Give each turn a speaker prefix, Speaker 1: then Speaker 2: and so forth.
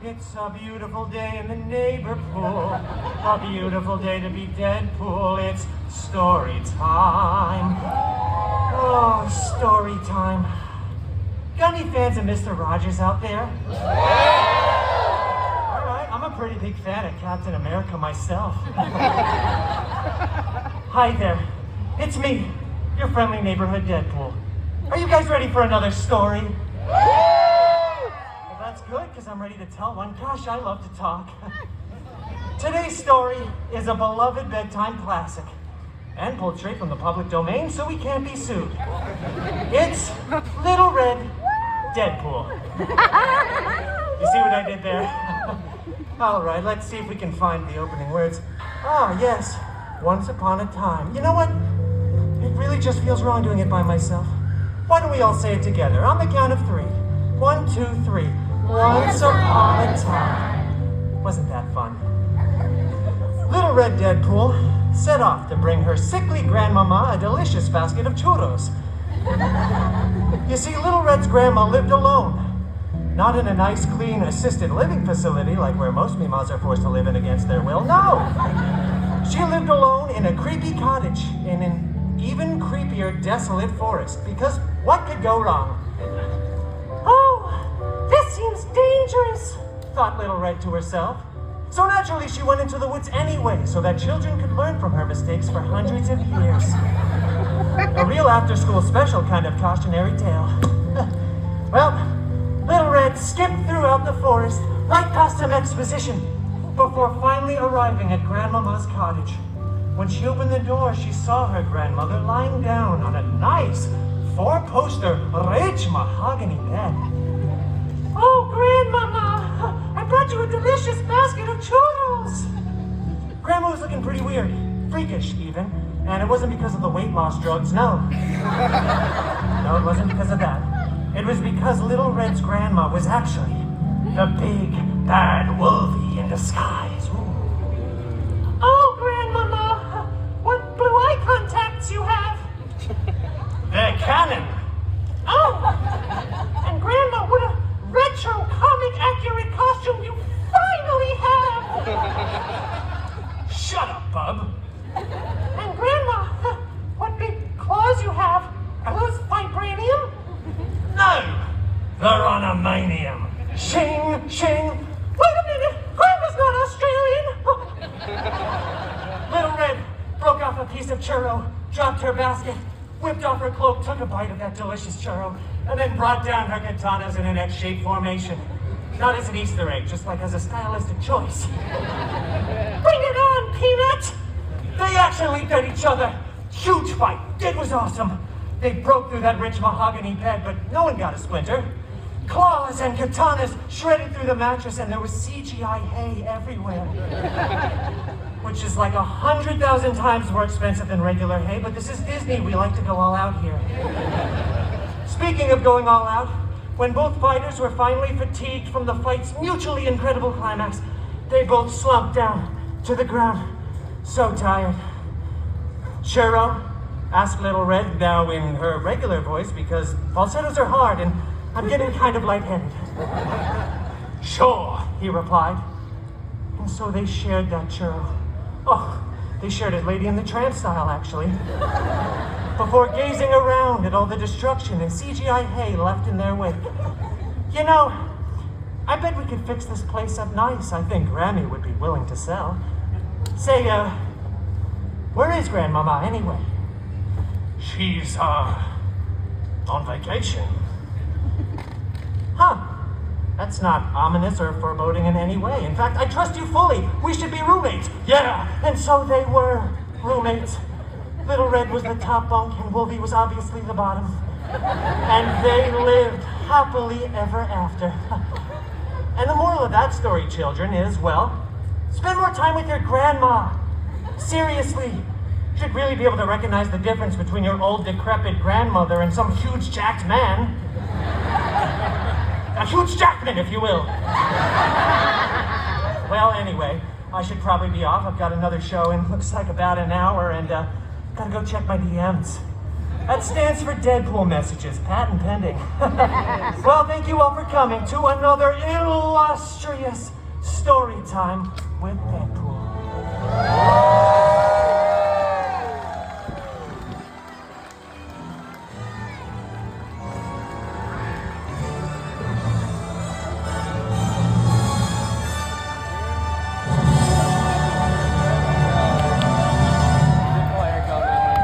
Speaker 1: It's a beautiful day in the neighbor pool. A beautiful day to be Deadpool. It's story time. Oh, story time. Got any fans of Mr. Rogers out there? All right, I'm a pretty big fan of Captain America myself. Hi there. It's me, your friendly neighborhood Deadpool. Are you guys ready for another story? Well, that's good, because I'm ready to tell one. Gosh, I love to talk. Today's story is a beloved bedtime classic and pulled straight from the public domain, so we can't be sued. It's Little Red Deadpool. You see what I did there? All right, let's see if we can find the opening words. Ah, yes, once upon a time. You know what? It really just feels wrong doing it by myself. Why don't we all say it together on the count of 3? 1, 2, 3. Once upon a time. Wasn't that fun? Little Red Deadpool set off to bring her sickly grandmama a delicious basket of churros. You see, Little Red's grandma lived alone. Not in a nice, clean, assisted living facility like where most mimas are forced to live in against their will. No! She lived alone in a creepy cottage in an even creepier, desolate forest, because what could go wrong? Oh, this seems dangerous, thought Little Red to herself. So naturally, she went into the woods anyway, so that children could learn from her mistakes for hundreds of years. A real after-school special kind of cautionary tale. Well, Little Red skipped throughout the forest, right past some exposition, before finally arriving at Grandmama's cottage. When she opened the door, she saw her grandmother lying down on a nice 4-poster rich mahogany bed. Oh, Grandmama, I brought you a delicious basket of churros. Grandma was looking pretty weird, freakish even, and it wasn't because of the weight loss drugs, no. No, it wasn't because of that. It was because Little Red's grandma was actually the big, bad wolfie in disguise. Ooh. Oh, Grandmama, what blue eye contacts you have? They're canon. Oh, and Grandma, what a retro comic accurate costume you finally have. Shut up, bub. And Grandma, what big claws you have. Are those vibranium? No, they're unamanium. Shing, shing. Wait a minute, Grandma's not Australian. Little Red broke off a piece of churro, dropped her basket, whipped off her cloak, took a bite of that delicious churro, and then brought down her katanas in an X-shaped formation. Not as an Easter egg, just like as a stylistic choice. Bring it on, Peanut! They actually leaped at each other. Huge fight. It was awesome. They broke through that rich mahogany bed, but no one got a splinter. Claws and katanas shredded through the mattress, and there was CGI hay everywhere. Which is like 100,000 times more expensive than regular hay, but this is Disney. We like to go all out here. Speaking of going all out, when both fighters were finally fatigued from the fight's mutually incredible climax, they both slumped down to the ground, so tired. Churro? Asked Little Red, now in her regular voice, because falsettos are hard and I'm getting kind of lightheaded. Sure, he replied. And so they shared that churro. Oh, they shared it Lady and the Tramp style, actually. Before gazing around at all the destruction and CGI hay left in their wake. You know, I bet we could fix this place up nice. I think Grammy would be willing to sell. Say, where is Grandmama anyway? She's, on vacation. Huh. That's not ominous or foreboding in any way. In fact, I trust you fully. We should be roommates. Yeah, and so they were roommates. Little Red was the top bunk and Wolvie was obviously the bottom. And they lived happily ever after. And the moral of that story, children, is, well, spend more time with your grandma. Seriously. You should really be able to recognize the difference between your old, decrepit grandmother and some huge, jacked man. A huge jackman, if you will. Well, anyway, I should probably be off. I've got another show in, looks like about an hour, and gotta go check my DMs. That stands for Deadpool messages, patent pending. Well, thank you all for coming to another illustrious hilarious story time with Deadpool.